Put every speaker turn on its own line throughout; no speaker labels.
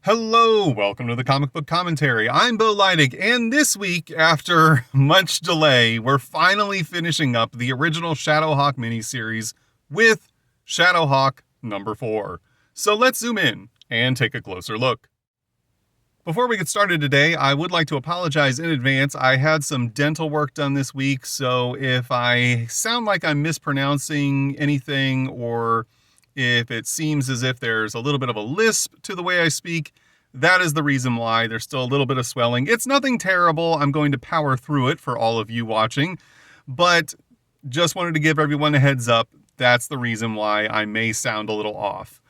Hello, welcome to the Comic Book Commentary. I'm Bo Leidig, and this week, after much delay, we're finally finishing up the original Shadowhawk miniseries with Shadowhawk number 4. So let's zoom in and take a closer look. Before we get started today, I would like to apologize in advance. I had some dental work done this week, so if I sound like I'm mispronouncing anything or if it seems as if there's a little bit of a lisp to the way I speak, that is the reason why. There's still a little bit of swelling. It's nothing terrible. I'm going to power through it for all of you watching, but just wanted to give everyone a heads up. That's the reason why I may sound a little off.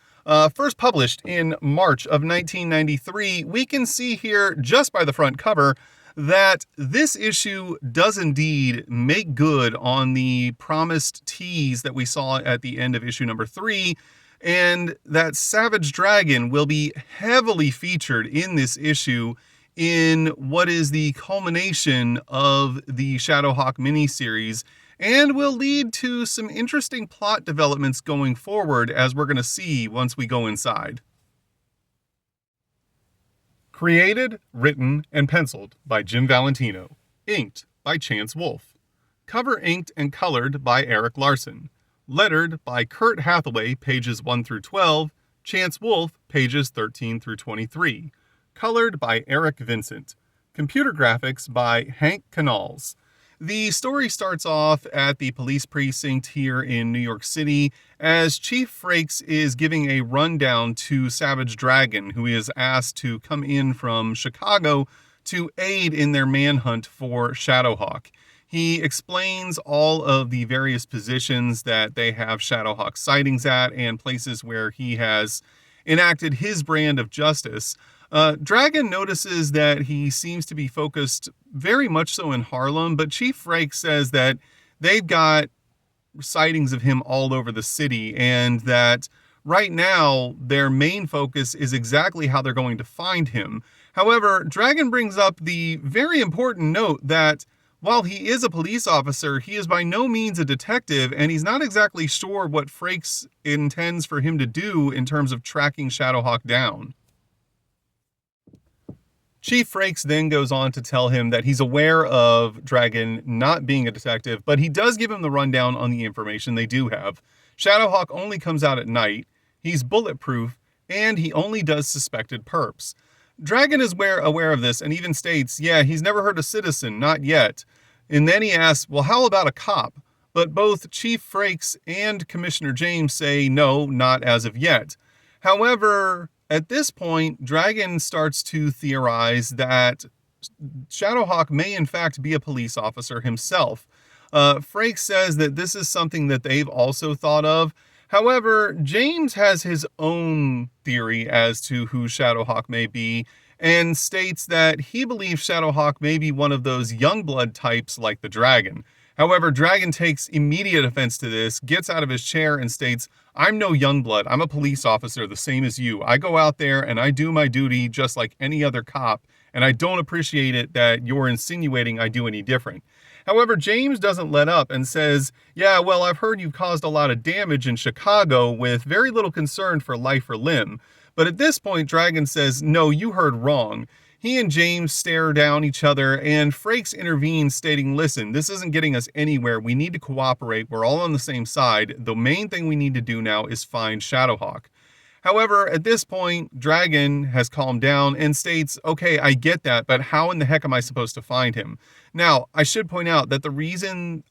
First published in March of 1993, we can see here just by the front cover that this issue does indeed make good on the promised tease that we saw at the end of issue number 3, and that Savage Dragon will be heavily featured in this issue in what is the culmination of the Shadowhawk miniseries, and will lead to some interesting plot developments going forward, as we're going to see once we go inside. Created, written, and penciled by Jim Valentino. Inked by Chance Wolfe. Cover inked and colored by Eric Larson. Lettered by Kurt Hathaway, pages 1 through 12. Chance Wolfe, pages 13 through 23. Colored by Eric Vincent. Computer graphics by Hank Canals. The story starts off at the police precinct here in New York City as Chief Frakes is giving a rundown to Savage Dragon, who is asked to come in from Chicago to aid in their manhunt for Shadowhawk. He explains all of the various positions that they have Shadowhawk sightings at and places where he has enacted his brand of justice. Dragon notices that he seems to be focused very much so in Harlem, but Chief Frakes says that they've got sightings of him all over the city and that right now their main focus is exactly how they're going to find him. However, Dragon brings up the very important note that while he is a police officer, he is by no means a detective, and he's not exactly sure what Frakes intends for him to do in terms of tracking Shadowhawk down. Chief Frakes then goes on to tell him that he's aware of Dragon not being a detective, but he does give him the rundown on the information they do have. Shadowhawk only comes out at night, he's bulletproof, and he only does suspected perps. Dragon is aware of this and even states, yeah, he's never hurt a citizen, not yet. And then he asks, well, how about a cop? But both Chief Frakes and Commissioner James say no, not as of yet. However, at this point, Dragon starts to theorize that Shadowhawk may in fact be a police officer himself. Frakes says that this is something that they've also thought of. However, James has his own theory as to who Shadowhawk may be and states that he believes Shadowhawk may be one of those Youngblood types like the Dragon. However, Dragon takes immediate offense to this, gets out of his chair and states, I'm no Youngblood, I'm a police officer the same as you. I go out there and I do my duty just like any other cop, and I don't appreciate it that you're insinuating I do any different. However, James doesn't let up and says, yeah, well, I've heard you've caused a lot of damage in Chicago with very little concern for life or limb. But at this point, Dragon says, no, you heard wrong. He and James stare down each other, and Frakes intervenes, stating, listen, this isn't getting us anywhere. We need to cooperate. We're all on the same side. The main thing we need to do now is find Shadowhawk. However, at this point, Dragon has calmed down and states, okay, I get that, but how in the heck am I supposed to find him? Now, I should point out that the reason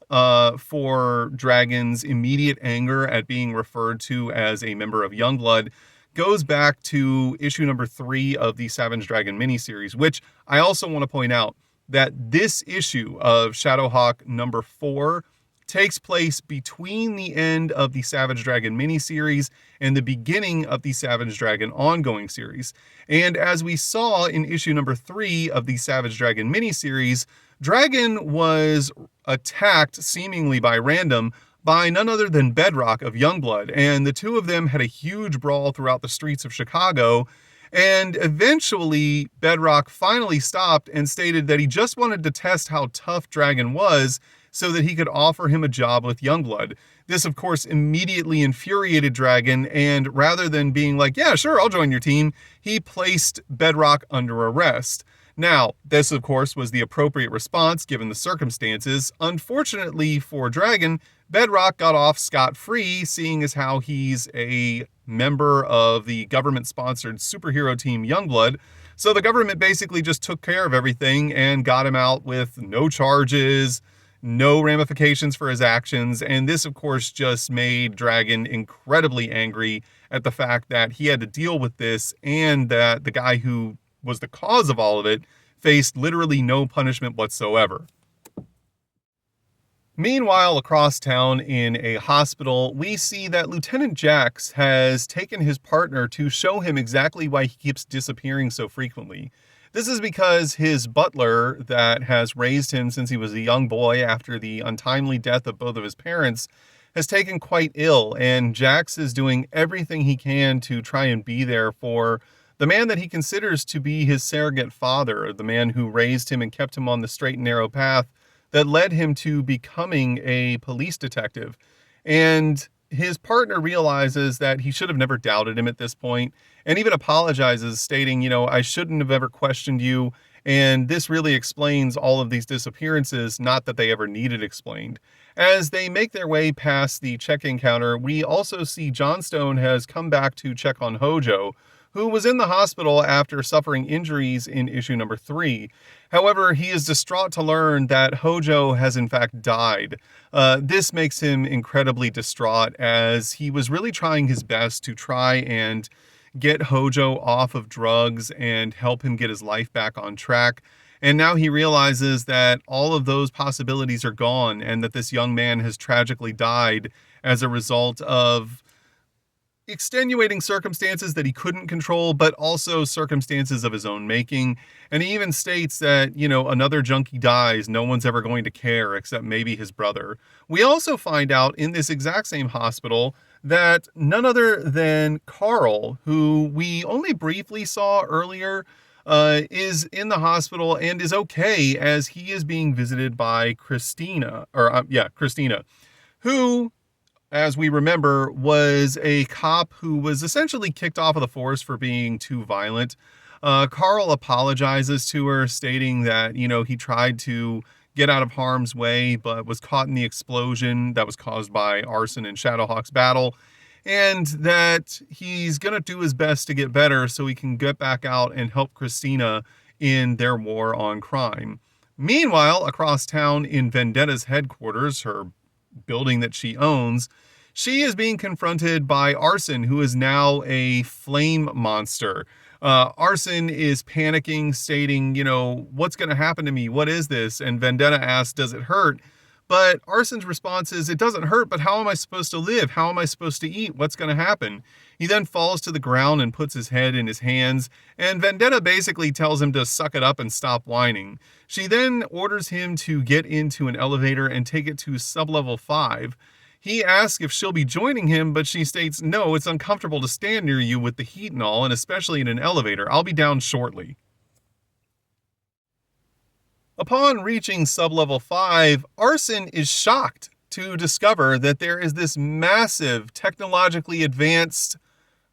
for Dragon's immediate anger at being referred to as a member of Youngblood goes back to issue number 3 of the Savage Dragon miniseries, which I also want to point out that this issue of Shadowhawk number 4 takes place between the end of the Savage Dragon miniseries and the beginning of the Savage Dragon ongoing series. And as we saw in issue number 3 of the Savage Dragon miniseries, Dragon was attacked seemingly by random by none other than Bedrock of Youngblood, and the two of them had a huge brawl throughout the streets of Chicago, and eventually Bedrock finally stopped and stated that he just wanted to test how tough Dragon was so that he could offer him a job with Youngblood. This, of course, immediately infuriated Dragon, and rather than being like, yeah, sure, I'll join your team, he placed Bedrock under arrest. Now, this, of course, was the appropriate response given the circumstances. Unfortunately for Dragon, Bedrock got off scot-free, seeing as how he's a member of the government-sponsored superhero team Youngblood. So the government basically just took care of everything and got him out with no charges, no ramifications for his actions. And this, of course, just made Dragon incredibly angry at the fact that he had to deal with this and that the guy who was the cause of all of it faced literally no punishment whatsoever. Meanwhile, across town in a hospital, we see that Lieutenant Jax has taken his partner to show him exactly why he keeps disappearing so frequently. This is because his butler that has raised him since he was a young boy after the untimely death of both of his parents has taken quite ill, and Jax is doing everything he can to try and be there for the man that he considers to be his surrogate father, the man who raised him and kept him on the straight and narrow path that led him to becoming a police detective. And his partner realizes that he should have never doubted him at this point, and even apologizes, stating, I shouldn't have ever questioned you, and this really explains all of these disappearances, not that they ever needed explained. As they make their way past the check-in counter, we also see Johnstone has come back to check on Hojo, who was in the hospital after suffering injuries in issue number 3. However, he is distraught to learn that Hojo has in fact died. This makes him incredibly distraught, as he was really trying his best to try and get Hojo off of drugs and help him get his life back on track. And now he realizes that all of those possibilities are gone, and that this young man has tragically died as a result of extenuating circumstances that he couldn't control, but also circumstances of his own making. And he even states that, another junkie dies, no one's ever going to care except maybe his brother. We also find out in this exact same hospital that none other than Carl, who we only briefly saw earlier, is in the hospital and is okay, as he is being visited by Christina, who, as we remember, was a cop who was essentially kicked off of the force for being too violent. Carl apologizes to her, stating that, he tried to get out of harm's way, but was caught in the explosion that was caused by Arson and Shadowhawk's battle, and that he's going to do his best to get better so he can get back out and help Christina in their war on crime. Meanwhile, across town in Vendetta's headquarters, her building that she owns, she is being confronted by Arson, who is now a flame monster. Arson is panicking, stating, what's going to happen to me? What is this? And Vendetta asks, does it hurt? But Arson's response is, it doesn't hurt, but how am I supposed to live? How am I supposed to eat? What's going to happen? He then falls to the ground and puts his head in his hands, and Vendetta basically tells him to suck it up and stop whining. She then orders him to get into an elevator and take it to sublevel 5. He asks if she'll be joining him, but she states, no, it's uncomfortable to stand near you with the heat and all, and especially in an elevator. I'll be down shortly. Upon reaching sublevel 5, Arson is shocked to discover that there is this massive, technologically advanced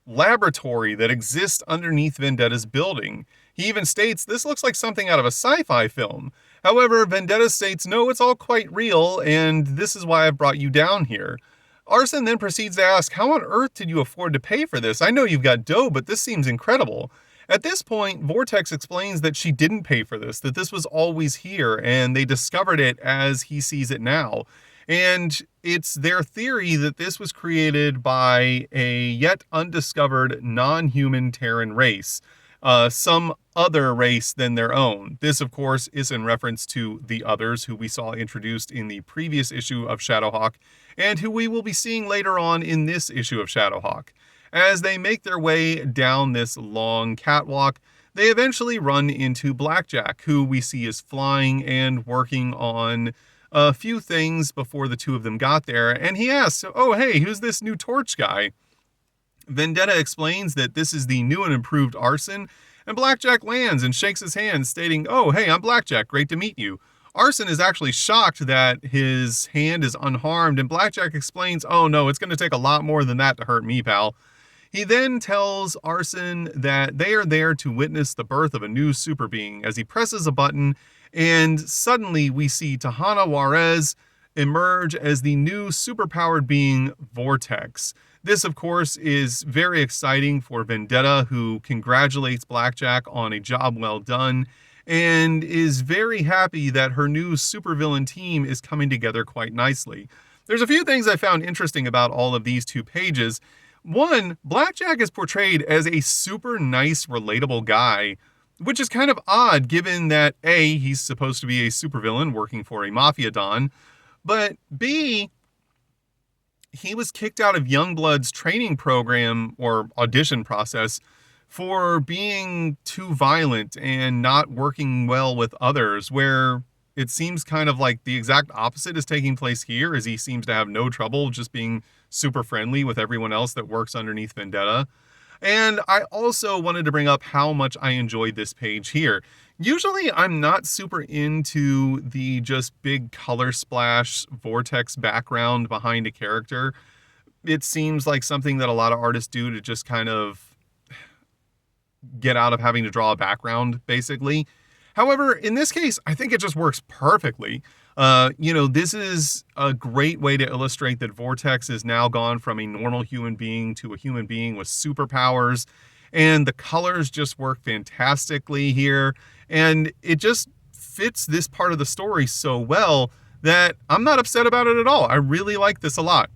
laboratory that exists underneath Vendetta's building. He even states, this looks like something out of a sci-fi film. However, Vendetta states, no, it's all quite real, and this is why I've brought you down here. Arson then proceeds to ask, how on earth did you afford to pay for this? I know you've got dough, but this seems incredible. At this point, Vortex explains that she didn't pay for this, that this was always here, and they discovered it as he sees it now. And it's their theory that this was created by a yet undiscovered non-human Terran race, some other race than their own. This, of course, is in reference to the Others, who we saw introduced in the previous issue of Shadowhawk, and who we will be seeing later on in this issue of Shadowhawk. As they make their way down this long catwalk, they eventually run into Blackjack, who we see is flying and working on a few things before the two of them got there, and he asks, oh hey, who's this new torch guy? Vendetta explains that this is the new and improved Arson, and Blackjack lands and shakes his hand, stating, oh hey, I'm Blackjack, great to meet you. Arson is actually shocked that his hand is unharmed, and Blackjack explains, oh no, it's going to take a lot more than that to hurt me, pal. He then tells Arson that they are there to witness the birth of a new super being as he presses a button, and suddenly we see Tahana Juarez emerge as the new superpowered being, Vortex. This, of course, is very exciting for Vendetta, who congratulates Blackjack on a job well done and is very happy that her new supervillain team is coming together quite nicely. There's a few things I found interesting about all of these two pages. One, Blackjack is portrayed as a super nice, relatable guy, which is kind of odd given that A, he's supposed to be a supervillain working for a mafia don, but B, he was kicked out of Youngblood's training program or audition process for being too violent and not working well with others, where it seems kind of like the exact opposite is taking place here, as he seems to have no trouble just being super friendly with everyone else that works underneath Vendetta. And I also wanted to bring up how much I enjoyed this page here. Usually I'm not super into the just big color splash vortex background behind a character. It seems like something that a lot of artists do to just kind of get out of having to draw a background, basically. However, in this case, I think it just works perfectly. This is a great way to illustrate that Vortex is now gone from a normal human being to a human being with superpowers, and the colors just work fantastically here, and it just fits this part of the story so well that I'm not upset about it at all. I really like this a lot.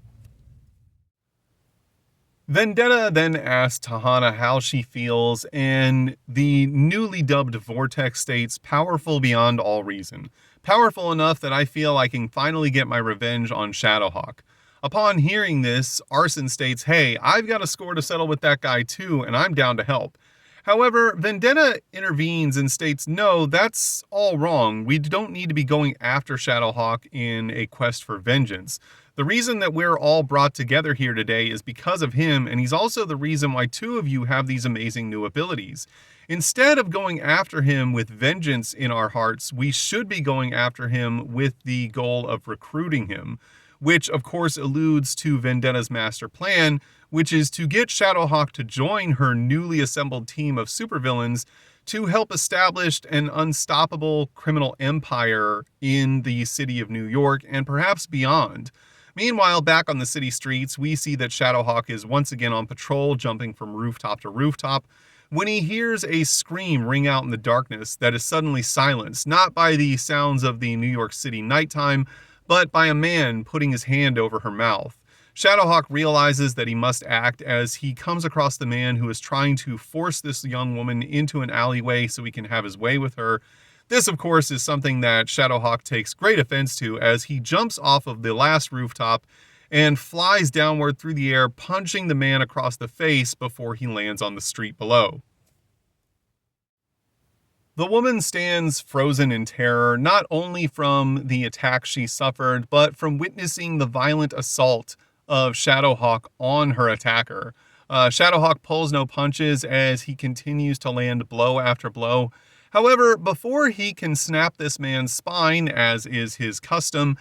Vendetta then asks Tahana how she feels, and the newly dubbed Vortex states, powerful beyond all reason. Powerful enough that I feel I can finally get my revenge on Shadowhawk. Upon hearing this, Arson states, hey, I've got a score to settle with that guy too, and I'm down to help. However, Vendetta intervenes and states, no, that's all wrong. We don't need to be going after Shadowhawk in a quest for vengeance. The reason that we're all brought together here today is because of him, and he's also the reason why two of you have these amazing new abilities. Instead of going after him with vengeance in our hearts, we should be going after him with the goal of recruiting him, which of course alludes to Vendetta's master plan, which is to get Shadowhawk to join her newly assembled team of supervillains to help establish an unstoppable criminal empire in the city of New York and perhaps beyond. Meanwhile, back on the city streets, we see that Shadowhawk is once again on patrol, jumping from rooftop to rooftop, when he hears a scream ring out in the darkness that is suddenly silenced, not by the sounds of the New York City nighttime, but by a man putting his hand over her mouth. Shadowhawk realizes that he must act as he comes across the man who is trying to force this young woman into an alleyway so he can have his way with her. This, of course, is something that Shadowhawk takes great offense to as he jumps off of the last rooftop and flies downward through the air, punching the man across the face before he lands on the street below. The woman stands frozen in terror, not only from the attack she suffered, but from witnessing the violent assault of Shadowhawk on her attacker. Shadowhawk pulls no punches as he continues to land blow after blow. However, before he can snap this man's spine, as is his custom,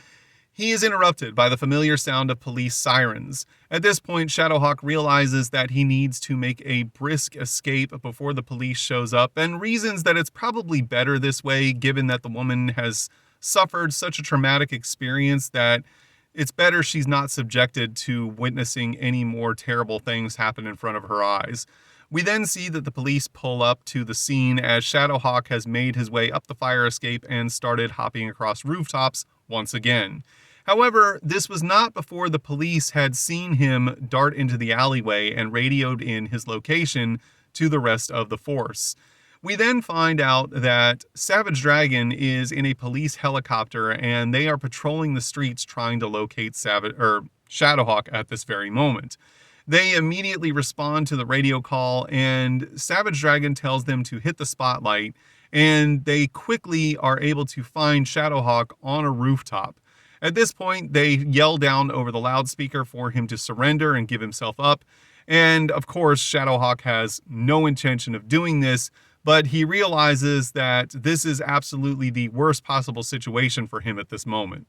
he is interrupted by the familiar sound of police sirens. At this point, Shadowhawk realizes that he needs to make a brisk escape before the police shows up, and reasons that it's probably better this way given that the woman has suffered such a traumatic experience that it's better she's not subjected to witnessing any more terrible things happen in front of her eyes. We then see that the police pull up to the scene as Shadowhawk has made his way up the fire escape and started hopping across rooftops once again. However, this was not before the police had seen him dart into the alleyway and radioed in his location to the rest of the force. We then find out that Savage Dragon is in a police helicopter and they are patrolling the streets trying to locate Shadowhawk at this very moment. They immediately respond to the radio call, and Savage Dragon tells them to hit the spotlight, and they quickly are able to find Shadowhawk on a rooftop. At this point, they yell down over the loudspeaker for him to surrender and give himself up, and of course, Shadowhawk has no intention of doing this, but he realizes that this is absolutely the worst possible situation for him at this moment.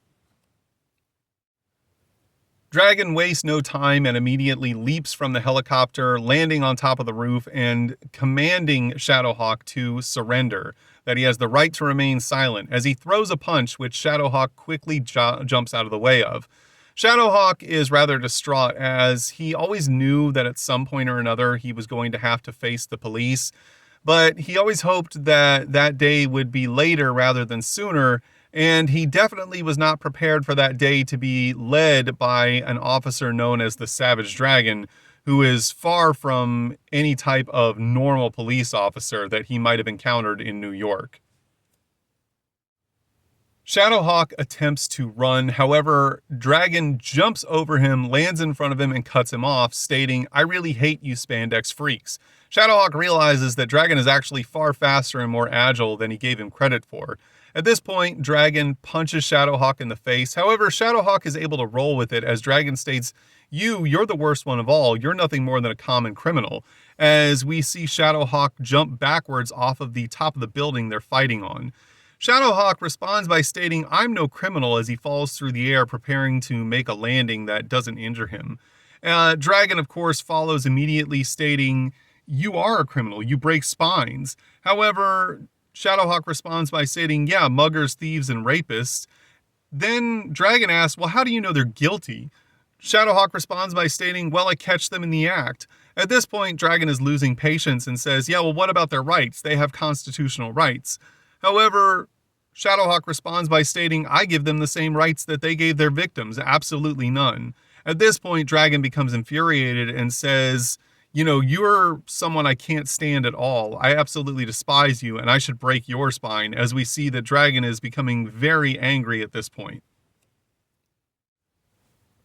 Dragon wastes no time and immediately leaps from the helicopter, landing on top of the roof and commanding Shadowhawk to surrender, that he has the right to remain silent, as he throws a punch which Shadowhawk quickly jumps out of the way of. Shadowhawk is rather distraught, as he always knew that at some point or another he was going to have to face the police, but he always hoped that that day would be later rather than sooner, and he definitely was not prepared for that day to be led by an officer known as the Savage Dragon, who is far from any type of normal police officer that he might have encountered in New York. Shadowhawk attempts to run, however, Dragon jumps over him, lands in front of him, and cuts him off, stating, "I really hate you spandex freaks." Shadowhawk realizes that Dragon is actually far faster and more agile than he gave him credit for. At this point, Dragon punches Shadowhawk in the face. However, Shadowhawk is able to roll with it, as Dragon states, You're the worst one of all. You're nothing more than a common criminal," as we see Shadowhawk jump backwards off of the top of the building they're fighting on. Shadowhawk responds by stating, "I'm no criminal," as he falls through the air, preparing to make a landing that doesn't injure him. Dragon, of course, follows immediately, stating, "You are a criminal. You break spines." However, Shadowhawk responds by stating, "Yeah, muggers, thieves, and rapists." Then Dragon asks, "Well, how do you know they're guilty?" Shadowhawk responds by stating, "Well, I catch them in the act." At this point, Dragon is losing patience and says, "Yeah, well, what about their rights? They have constitutional rights." However, Shadowhawk responds by stating, "I give them the same rights that they gave their victims, absolutely none." At this point, Dragon becomes infuriated and says, "You're someone I can't stand at all. I absolutely despise you, and I should break your spine," as we see that Dragon is becoming very angry at this point.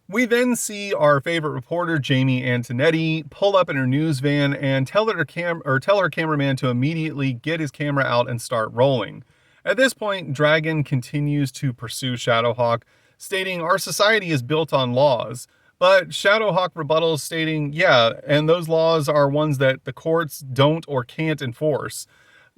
We then see our favorite reporter, Jamie Antonetti, pull up in her news van and tell her cameraman to immediately get his camera out and start rolling. At this point, Dragon continues to pursue Shadowhawk, stating, "Our society is built on laws." But Shadowhawk rebuttals, stating, "Yeah, and those laws are ones that the courts don't or can't enforce."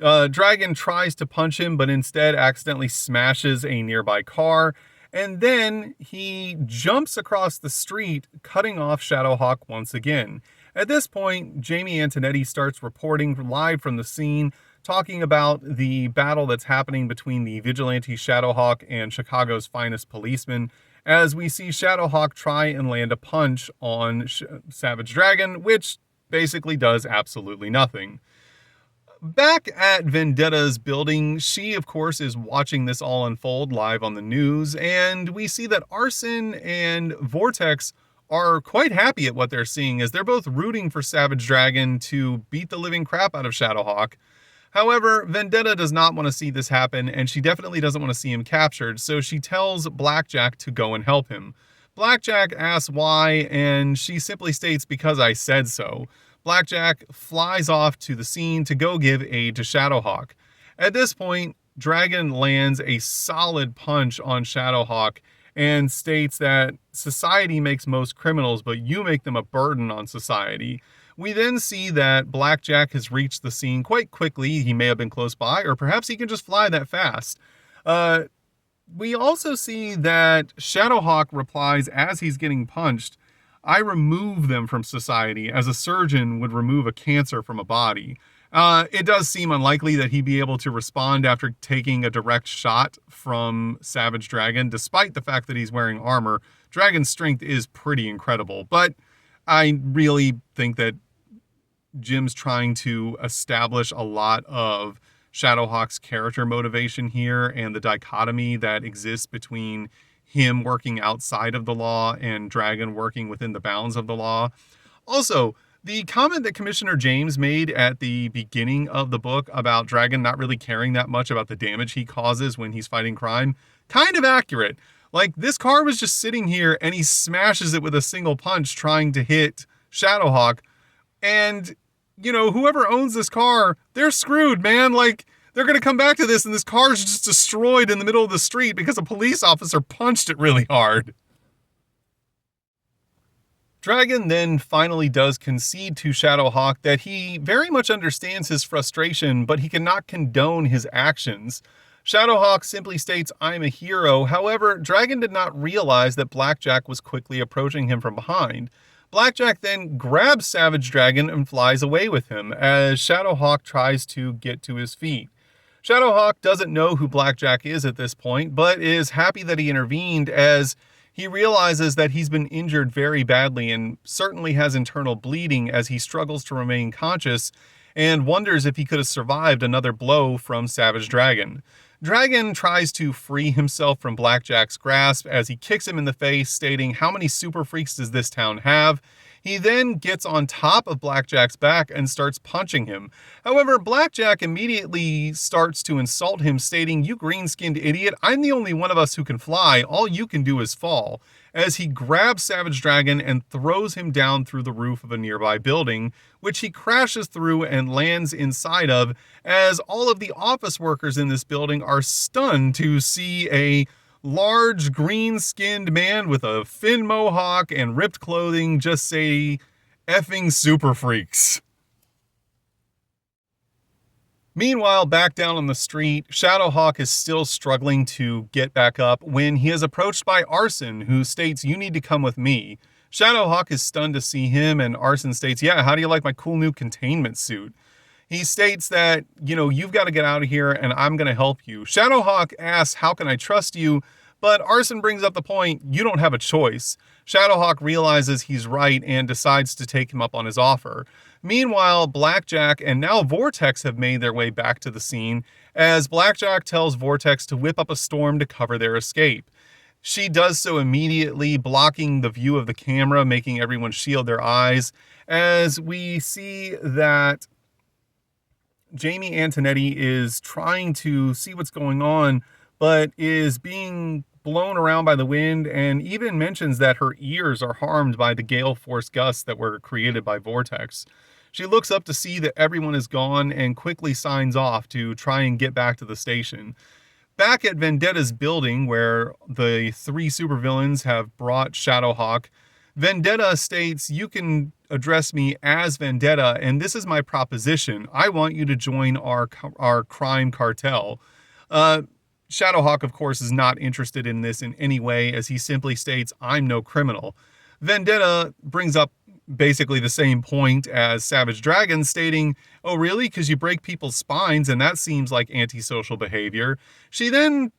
Dragon tries to punch him, but instead accidentally smashes a nearby car, and then he jumps across the street, cutting off Shadowhawk once again. At this point, Jamie Antonetti starts reporting live from the scene, talking about the battle that's happening between the vigilante Shadowhawk and Chicago's finest policeman, as we see Shadowhawk try and land a punch on Savage Dragon, which basically does absolutely nothing. Back at Vendetta's building, she, of course, is watching this all unfold live on the news, and we see that Arson and Vortex are quite happy at what they're seeing, as they're both rooting for Savage Dragon to beat the living crap out of Shadowhawk. However, Vendetta does not want to see this happen, and she definitely doesn't want to see him captured, so she tells Blackjack to go and help him. Blackjack asks why, and she simply states, "Because I said so." Blackjack flies off to the scene to go give aid to Shadowhawk. At this point, Dragon lands a solid punch on Shadowhawk and states that society makes most criminals, but you make them a burden on society. We then see that Blackjack has reached the scene quite quickly. He may have been close by, or perhaps he can just fly that fast. We also see that Shadowhawk replies as he's getting punched, "I remove them from society as a surgeon would remove a cancer from a body." It does seem unlikely that he'd be able to respond after taking a direct shot from Savage Dragon, despite the fact that he's wearing armor. Dragon's strength is pretty incredible, but I really think that Jim's trying to establish a lot of Shadowhawk's character motivation here and the dichotomy that exists between him working outside of the law and Dragon working within the bounds of the law. Also, the comment that Commissioner James made at the beginning of the book about Dragon not really caring that much about the damage he causes when he's fighting crime, kind of accurate. Like, this car was just sitting here and he smashes it with a single punch trying to hit Shadowhawk. And, whoever owns this car, they're screwed, man. Like, they're going to come back to this and this car is just destroyed in the middle of the street because a police officer punched it really hard. Dragon then finally does concede to Shadowhawk that he very much understands his frustration, but he cannot condone his actions. Shadowhawk simply states, "I'm a hero." However, Dragon did not realize that Blackjack was quickly approaching him from behind. Blackjack then grabs Savage Dragon and flies away with him as Shadowhawk tries to get to his feet. Shadowhawk doesn't know who Blackjack is at this point, but is happy that he intervened as he realizes that he's been injured very badly and certainly has internal bleeding as he struggles to remain conscious and wonders if he could have survived another blow from Savage Dragon. Dragon tries to free himself from Blackjack's grasp as he kicks him in the face, stating, "How many super freaks does this town have?" He then gets on top of Blackjack's back and starts punching him. However, Blackjack immediately starts to insult him, stating, "You green-skinned idiot, I'm the only one of us who can fly. All you can do is fall," as he grabs Savage Dragon and throws him down through the roof of a nearby building, which he crashes through and lands inside of, as all of the office workers in this building are stunned to see a large green-skinned man with a fin mohawk and ripped clothing just say, "Effing super freaks." Meanwhile, back down on the street, Shadowhawk is still struggling to get back up when he is approached by Arson, who states, "You need to come with me." Shadowhawk is stunned to see him, and Arson states, "Yeah, how do you like my cool new containment suit?" He states that, "You've got to get out of here and I'm going to help you." Shadowhawk asks, "How can I trust you?" But Arson brings up the point, "You don't have a choice." Shadowhawk realizes he's right and decides to take him up on his offer. Meanwhile, Blackjack and now Vortex have made their way back to the scene as Blackjack tells Vortex to whip up a storm to cover their escape. She does so immediately, blocking the view of the camera, making everyone shield their eyes, as we see that Jamie Antonetti is trying to see what's going on, but is being blown around by the wind and even mentions that her ears are harmed by the gale force gusts that were created by Vortex. She looks up to see that everyone is gone and quickly signs off to try and get back to the station. Back at Vendetta's building, where the three supervillains have brought Shadowhawk, Vendetta states, "You can address me as Vendetta, and this is my proposition. I want you to join our crime cartel." Shadowhawk, of course, is not interested in this in any way, as he simply states, "I'm no criminal." Vendetta brings up basically the same point as Savage Dragon, stating, "Oh, really? Because you break people's spines, and that seems like antisocial behavior." She then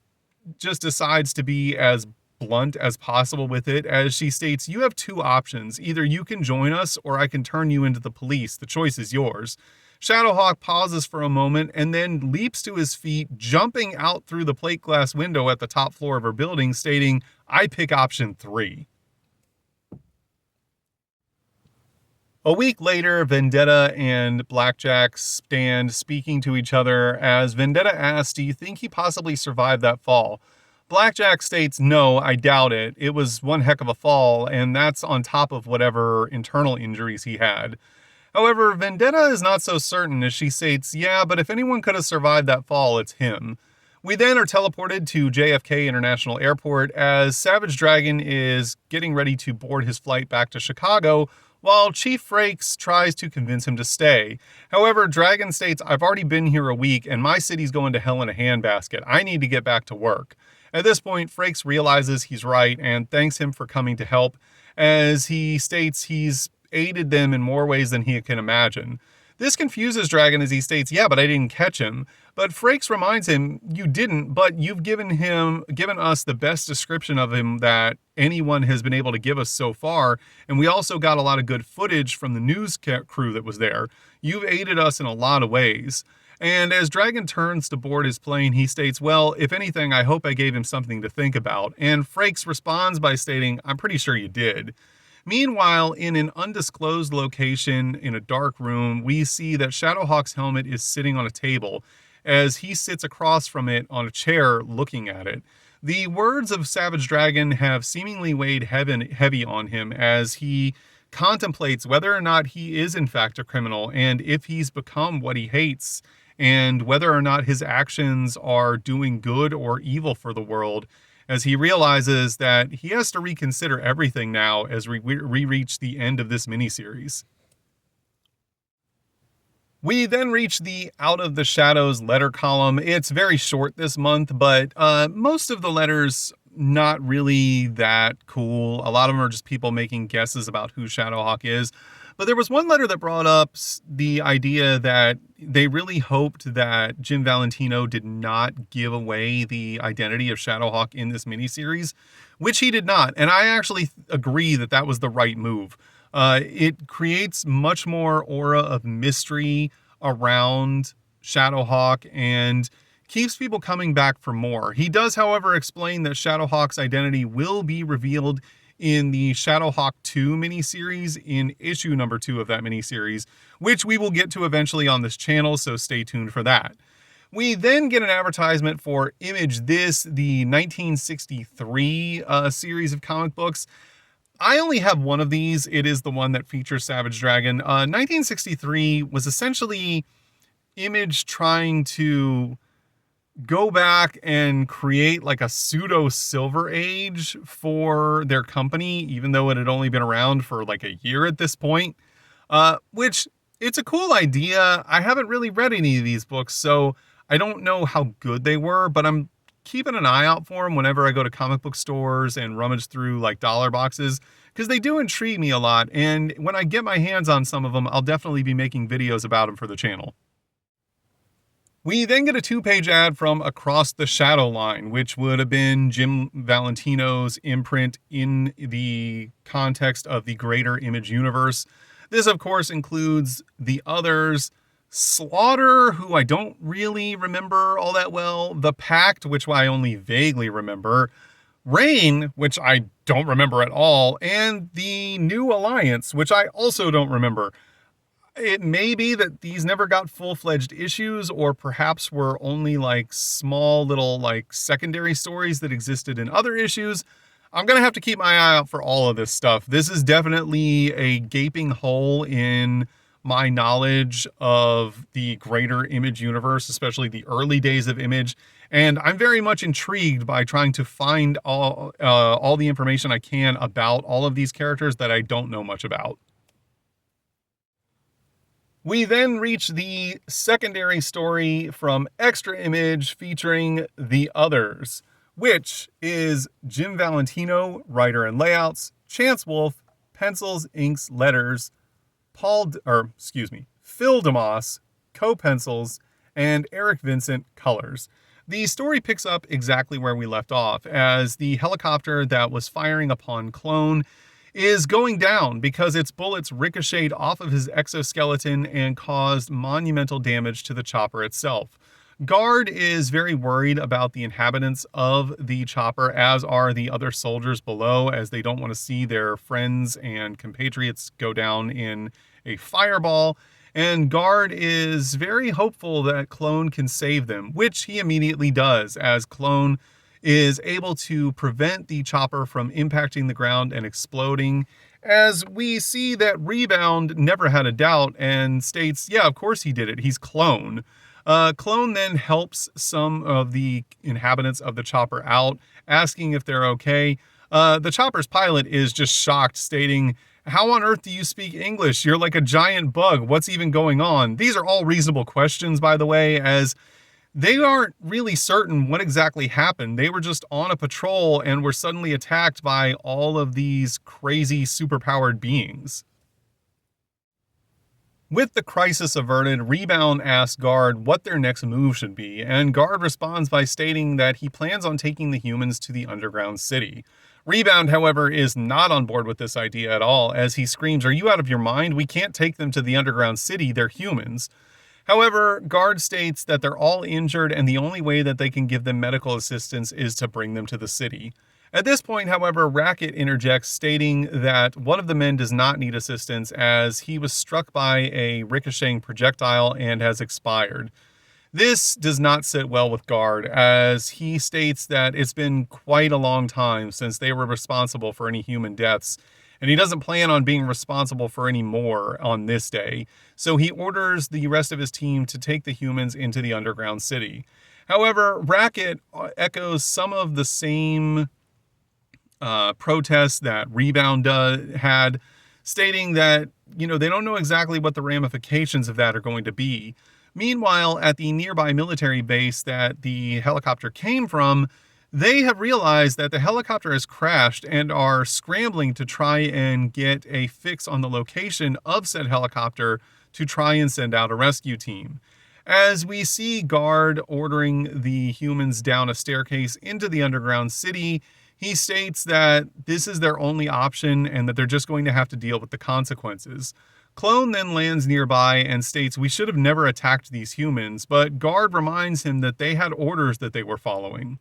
just decides to be as blunt as possible with it, as she states, "You have two options. Either you can join us, or I can turn you into the police. The choice is yours." Shadowhawk pauses for a moment and then leaps to his feet, jumping out through the plate glass window at the top floor of her building, stating, "I pick option 3. A week later, Vendetta and Blackjack stand speaking to each other as Vendetta asks, "Do you think he possibly survived that fall?" Blackjack states, "No, I doubt it. It was one heck of a fall, and that's on top of whatever internal injuries he had." However, Vendetta is not so certain, as she states, "Yeah, but if anyone could have survived that fall, it's him." We then are teleported to JFK International Airport as Savage Dragon is getting ready to board his flight back to Chicago, while Chief Frakes tries to convince him to stay. However, Dragon states, "I've already been here a week and my city's going to hell in a handbasket. I need to get back to work." At this point, Frakes realizes he's right and thanks him for coming to help, as he states he's aided them in more ways than he can imagine. This confuses Dragon as he states, "Yeah, but I didn't catch him." But Frakes reminds him, "You didn't, but you've given us the best description of him that anyone has been able to give us so far, and we also got a lot of good footage from the news crew that was there. You've aided us in a lot of ways." And as Dragon turns to board his plane, he states, "Well, if anything, I hope I gave him something to think about." And Frakes responds by stating, "I'm pretty sure you did." Meanwhile, in an undisclosed location in a dark room, we see that Shadowhawk's helmet is sitting on a table as he sits across from it on a chair looking at it. The words of Savage Dragon have seemingly weighed heavy on him as he contemplates whether or not he is in fact a criminal and if he's become what he hates, and whether or not his actions are doing good or evil for the world, as he realizes that he has to reconsider everything now as we reach the end of this miniseries. We then reach the Out of the Shadows letter column. It's very short this month, but most of the letters not really that cool. A lot of them are just people making guesses about who Shadowhawk is. But there was one letter that brought up the idea that they really hoped that Jim Valentino did not give away the identity of Shadowhawk in this miniseries, which he did not. And I actually agree that that was the right move. It creates much more aura of mystery around Shadowhawk and keeps people coming back for more. He does, however, explain that Shadowhawk's identity will be revealed in the Shadowhawk 2 miniseries in issue number 2 of that miniseries, which we will get to eventually on this channel, so stay tuned for that. We then get an advertisement for Image This, the 1963 series of comic books. I only have one of these. It is the one that features Savage Dragon. 1963 was essentially Image trying to go back and create like a pseudo Silver Age for their company, even though it had only been around for like a year at this point, which it's a cool idea. I haven't really read any of these books, so I don't know how good they were, but I'm keeping an eye out for them whenever I go to comic book stores and rummage through like dollar boxes, because they do intrigue me a lot. And when I get my hands on some of them, I'll definitely be making videos about them for the channel. We then get a 2-page ad from Across the Shadow line, which would have been Jim Valentino's imprint in the context of the greater Image universe. This, of course, includes the others, Slaughter, who I don't really remember all that well, The Pact, which I only vaguely remember, Reign, which I don't remember at all, and the New Alliance, which I also don't remember. It may be that these never got full-fledged issues, or perhaps were only like small little like secondary stories that existed in other issues. I'm going to have to keep my eye out for all of this stuff. This is definitely a gaping hole in my knowledge of the greater Image universe, especially the early days of Image. And I'm very much intrigued by trying to find all the information I can about all of these characters that I don't know much about. We then reach the secondary story from Extra Image featuring The Others, which is Jim Valentino, writer and layouts, Chance Wolfe, pencils, inks, letters, Phil DeMoss, co-pencils, and Eric Vincent, colors. The story picks up exactly where we left off, as the helicopter that was firing upon Clone is going down because its bullets ricocheted off of his exoskeleton and caused monumental damage to the chopper itself. Guard is very worried about the inhabitants of the chopper, as are the other soldiers below, as they don't want to see their friends and compatriots go down in a fireball. And Guard is very hopeful that Clone can save them, which he immediately does, as Clone is able to prevent the chopper from impacting the ground and exploding, as we see that Rebound never had a doubt and states, yeah, of course he did it, he's Clone. Clone then helps some of the inhabitants of the chopper out, asking if they're okay. The chopper's pilot is just shocked, stating, "How on earth do you speak English? You're like a giant bug. What's even going on?" These are all reasonable questions, by the way, as they aren't really certain what exactly happened. They were just on a patrol and were suddenly attacked by all of these crazy superpowered beings. With the crisis averted, Rebound asks Guard what their next move should be, and Guard responds by stating that he plans on taking the humans to the underground city. Rebound, however, is not on board with this idea at all, as he screams, "Are you out of your mind? We can't take them to the underground city, they're humans." However, Guard states that they're all injured and the only way that they can give them medical assistance is to bring them to the city. At this point, however, Racket interjects, stating that one of the men does not need assistance as he was struck by a ricocheting projectile and has expired. This does not sit well with Guard, as he states that it's been quite a long time since they were responsible for any human deaths, and he doesn't plan on being responsible for any more on this day, so he orders the rest of his team to take the humans into the underground city. However, Racket echoes some of the same protests that Rebound had, stating that, they don't know exactly what the ramifications of that are going to be. Meanwhile, at the nearby military base that the helicopter came from, they have realized that the helicopter has crashed and are scrambling to try and get a fix on the location of said helicopter to try and send out a rescue team. As we see Guard ordering the humans down a staircase into the underground city, he states that this is their only option and that they're just going to have to deal with the consequences. Clone then lands nearby and states we should have never attacked these humans, but Guard reminds him that they had orders that they were following.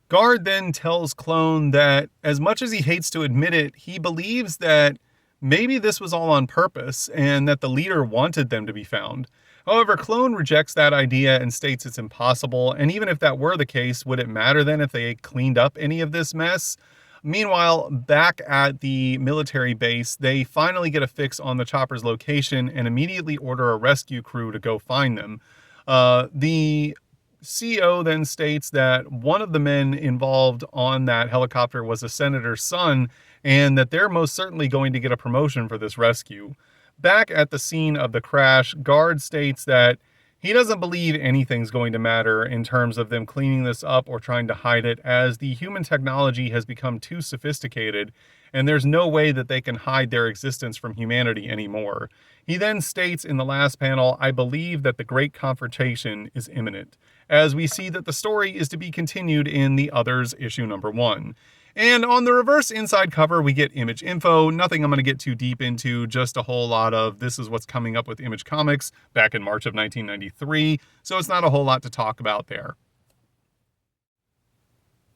Guard then tells Clone that as much as he hates to admit it, he believes that maybe this was all on purpose and that the leader wanted them to be found. However, Clone rejects that idea and states it's impossible, and even if that were the case, would it matter then if they cleaned up any of this mess? Meanwhile, back at the military base, they finally get a fix on the chopper's location and immediately order a rescue crew to go find them. The CO then states that one of the men involved on that helicopter was a senator's son, and that they're most certainly going to get a promotion for this rescue. Back at the scene of the crash, Guard states that he doesn't believe anything's going to matter in terms of them cleaning this up or trying to hide it, as the human technology has become too sophisticated, and there's no way that they can hide their existence from humanity anymore. He then states in the last panel, "I believe that the great confrontation is imminent," as we see that the story is to be continued in The Others issue number 1. And on the reverse inside cover, we get image info. Nothing I'm going to get too deep into, just a whole lot of this is what's coming up with Image Comics back in March of 1993. So it's not a whole lot to talk about there.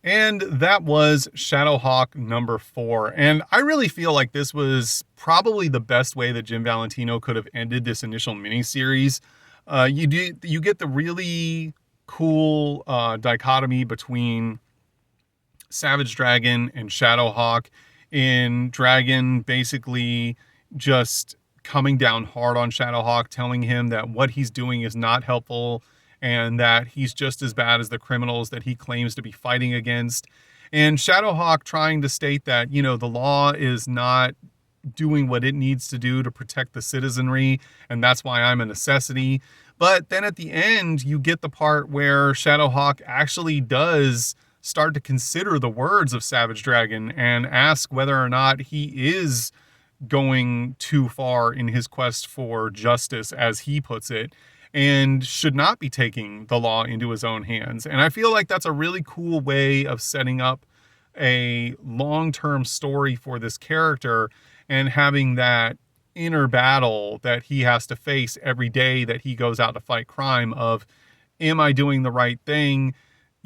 And that was Shadowhawk number 4. And I really feel like this was probably the best way that Jim Valentino could have ended this initial miniseries. You get the really cool dichotomy between Savage Dragon and Shadowhawk, in Dragon basically just coming down hard on Shadowhawk, telling him that what he's doing is not helpful and that he's just as bad as the criminals that he claims to be fighting against. And Shadowhawk trying to state that, the law is not doing what it needs to do to protect the citizenry, and that's why I'm a necessity. But then at the end, you get the part where Shadowhawk actually does start to consider the words of Savage Dragon and ask whether or not he is going too far in his quest for justice, as he puts it, and should not be taking the law into his own hands. And I feel like that's a really cool way of setting up a long-term story for this character and having that inner battle that he has to face every day that he goes out to fight crime of, am I doing the right thing?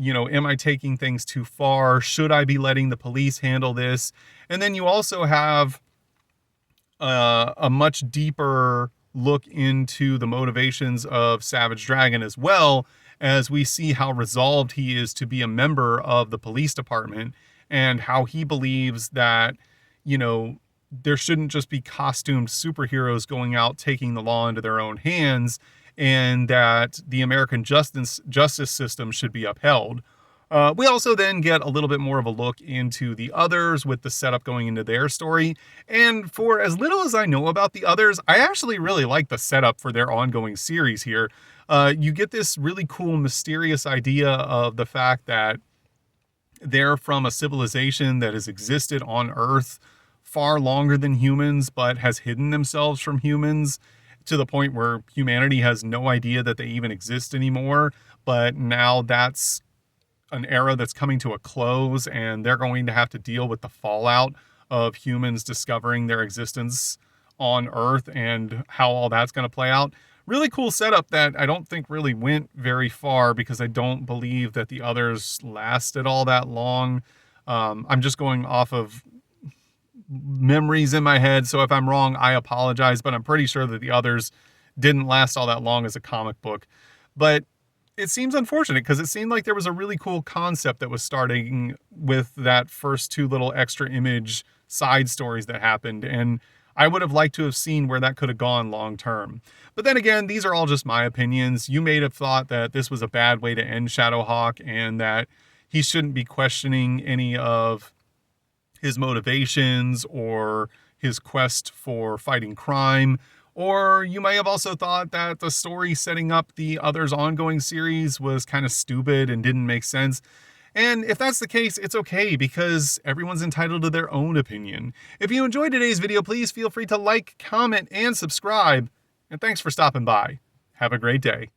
Am I taking things too far? Should I be letting the police handle this? And then you also have a much deeper look into the motivations of Savage Dragon, as well as we see how resolved he is to be a member of the police department and how he believes that, there shouldn't just be costumed superheroes going out taking the law into their own hands, and that the American justice system should be upheld. We also then get a little bit more of a look into The Others with the setup going into their story. And for as little as I know about The Others, I actually really like the setup for their ongoing series here. You get this really cool, mysterious idea of the fact that they're from a civilization that has existed on Earth far longer than humans, but has hidden themselves from humans to the point where humanity has no idea that they even exist anymore. But now that's an era that's coming to a close, and they're going to have to deal with the fallout of humans discovering their existence on Earth and how all that's going to play out. Really cool setup that I don't think really went very far, because I don't believe that The Others lasted all that long. I'm just going off of memories in my head, so if I'm wrong, I apologize, but I'm pretty sure that The Others didn't last all that long as a comic book. But it seems unfortunate, because it seemed like there was a really cool concept that was starting with that first 2 little extra image side stories that happened, and I would have liked to have seen where that could have gone long term. But then again, these are all just my opinions. You may have thought that this was a bad way to end Shadowhawk and that he shouldn't be questioning any of his motivations or his quest for fighting crime. Or you may have also thought that the story setting up the Others ongoing series was kind of stupid and didn't make sense. And if that's the case, it's okay, because everyone's entitled to their own opinion. If you enjoyed today's video, please feel free to like, comment, and subscribe. And thanks for stopping by. Have a great day.